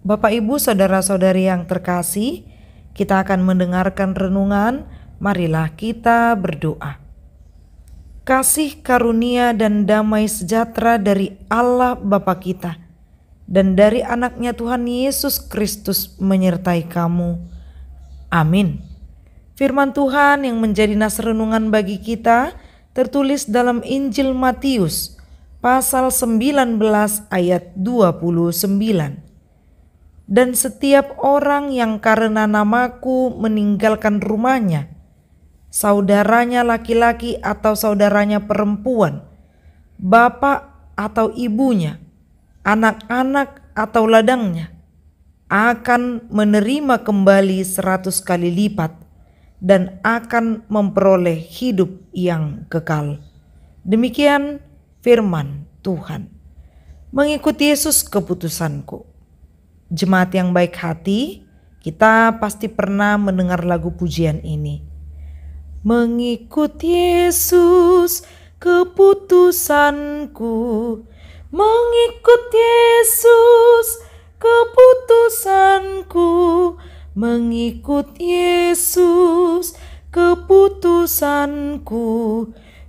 Bapak, Ibu, saudara-saudari yang terkasih, kita akan mendengarkan renungan. Marilah kita berdoa. Kasih karunia dan damai sejahtera dari Allah Bapa kita dan dari anaknya Tuhan Yesus Kristus menyertai kamu. Amin. Firman Tuhan yang menjadi nas renungan bagi kita tertulis dalam Injil Matius pasal 19 ayat 29. Dan setiap orang yang karena namaku meninggalkan rumahnya, saudaranya laki-laki atau saudaranya perempuan, bapak atau ibunya, anak-anak atau ladangnya, akan menerima kembali 100 kali lipat dan akan memperoleh hidup yang kekal. Demikian firman Tuhan. Mengikuti Yesus keputusanku. Jemaat yang baik hati, kita pasti pernah mendengar lagu pujian ini. Mengikut Yesus keputusanku, mengikut Yesus keputusanku, mengikut Yesus keputusanku,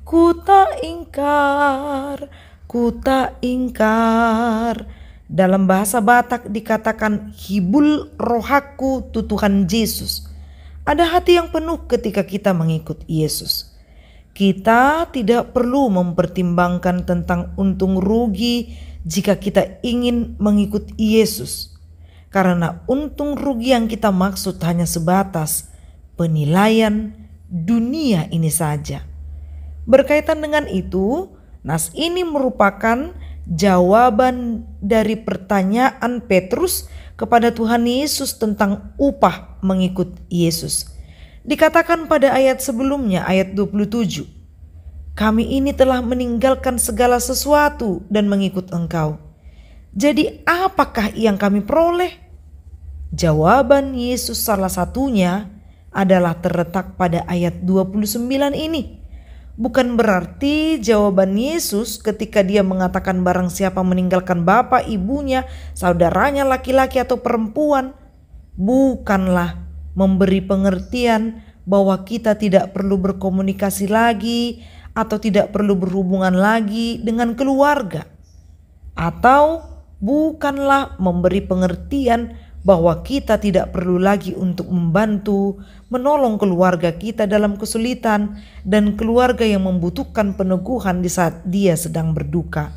ku tak ingkar, ku tak ingkar. Dalam bahasa Batak dikatakan hibul rohaku tu Tuhan Yesus. Ada hati yang penuh ketika kita mengikut Yesus. Kita tidak perlu mempertimbangkan tentang untung rugi jika kita ingin mengikut Yesus. Karena untung rugi yang kita maksud hanya sebatas penilaian dunia ini saja. Berkaitan dengan itu, nas ini merupakan jawaban dari pertanyaan Petrus kepada Tuhan Yesus tentang upah mengikut Yesus. Dikatakan pada ayat sebelumnya, ayat 27, kami ini telah meninggalkan segala sesuatu dan mengikut Engkau. Jadi apakah yang kami peroleh? Jawaban Yesus salah satunya adalah terletak pada ayat 29 ini. Bukan berarti jawaban Yesus ketika dia mengatakan barang siapa meninggalkan bapak, ibunya, saudaranya laki-laki atau perempuan, bukanlah memberi pengertian bahwa kita tidak perlu berkomunikasi lagi atau tidak perlu berhubungan lagi dengan keluarga. Atau bukanlah memberi pengertian bahwa kita tidak perlu lagi untuk membantu, menolong keluarga kita dalam kesulitan dan keluarga yang membutuhkan peneguhan di saat dia sedang berduka.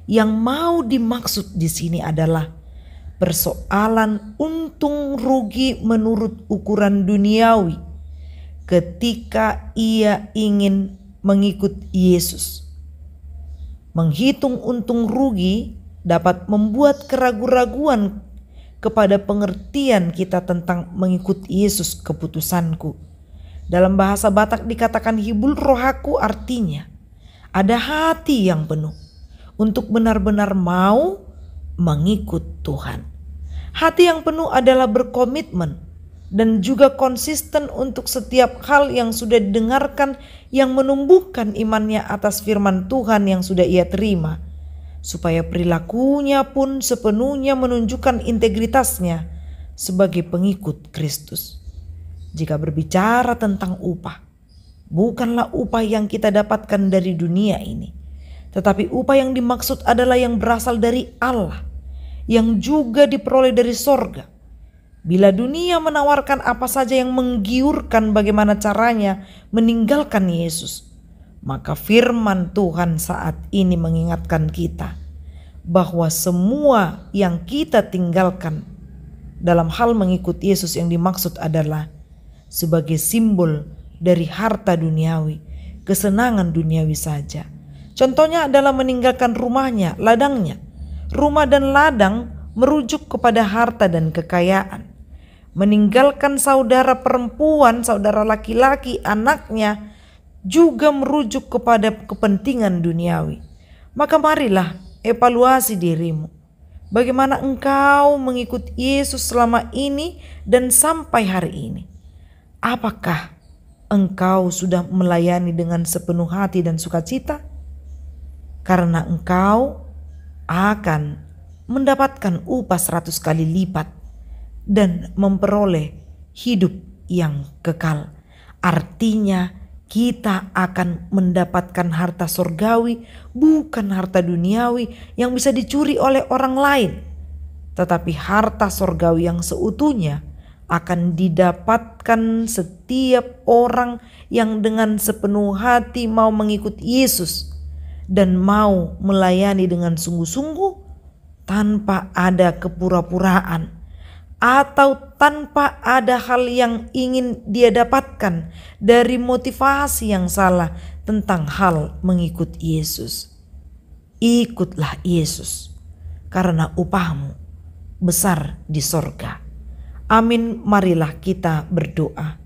Yang mau dimaksud di sini adalah persoalan untung rugi menurut ukuran duniawi ketika ia ingin mengikut Yesus. Menghitung untung rugi dapat membuat keraguan-raguan kepada pengertian kita tentang mengikut Yesus keputusanku. Dalam bahasa Batak dikatakan hibul rohaku, artinya ada hati yang penuh untuk benar-benar mau mengikut Tuhan. Hati yang penuh adalah berkomitmen dan juga konsisten untuk setiap hal yang sudah didengarkan yang menumbuhkan imannya atas firman Tuhan yang sudah ia terima, supaya perilakunya pun sepenuhnya menunjukkan integritasnya sebagai pengikut Kristus. Jika berbicara tentang upah, bukanlah upah yang kita dapatkan dari dunia ini, tetapi upah yang dimaksud adalah yang berasal dari Allah, yang juga diperoleh dari sorga. Bila dunia menawarkan apa saja yang menggiurkan bagaimana caranya meninggalkan Yesus, maka firman Tuhan saat ini mengingatkan kita bahwa semua yang kita tinggalkan dalam hal mengikut Yesus yang dimaksud adalah sebagai simbol dari harta duniawi, kesenangan duniawi saja. Contohnya adalah meninggalkan rumahnya, ladangnya. Rumah dan ladang merujuk kepada harta dan kekayaan. Meninggalkan saudara perempuan, saudara laki-laki, anaknya juga merujuk kepada kepentingan duniawi. Maka marilah evaluasi dirimu. Bagaimana engkau mengikut Yesus selama ini dan sampai hari ini? Apakah engkau sudah melayani dengan sepenuh hati dan sukacita? Karena engkau akan mendapatkan upah 100 kali lipat dan memperoleh hidup yang kekal. Artinya kita akan mendapatkan harta surgawi, bukan harta duniawi yang bisa dicuri oleh orang lain, tetapi harta surgawi yang seutuhnya akan didapatkan setiap orang yang dengan sepenuh hati mau mengikut Yesus dan mau melayani dengan sungguh-sungguh tanpa ada kepura-puraan atau tanpa ada hal yang ingin dia dapatkan dari motivasi yang salah tentang hal mengikut Yesus. Ikutlah Yesus karena upahmu besar di sorga. Amin, marilah kita berdoa.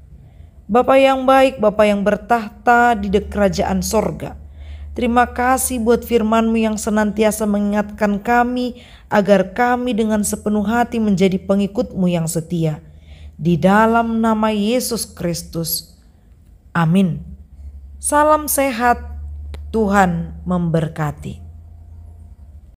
Bapa yang baik, Bapa yang bertahta di kerajaan sorga, terima kasih buat firman-Mu yang senantiasa mengingatkan kami agar kami dengan sepenuh hati menjadi pengikut-Mu yang setia. Di dalam nama Yesus Kristus. Amin. Salam sehat, Tuhan memberkati.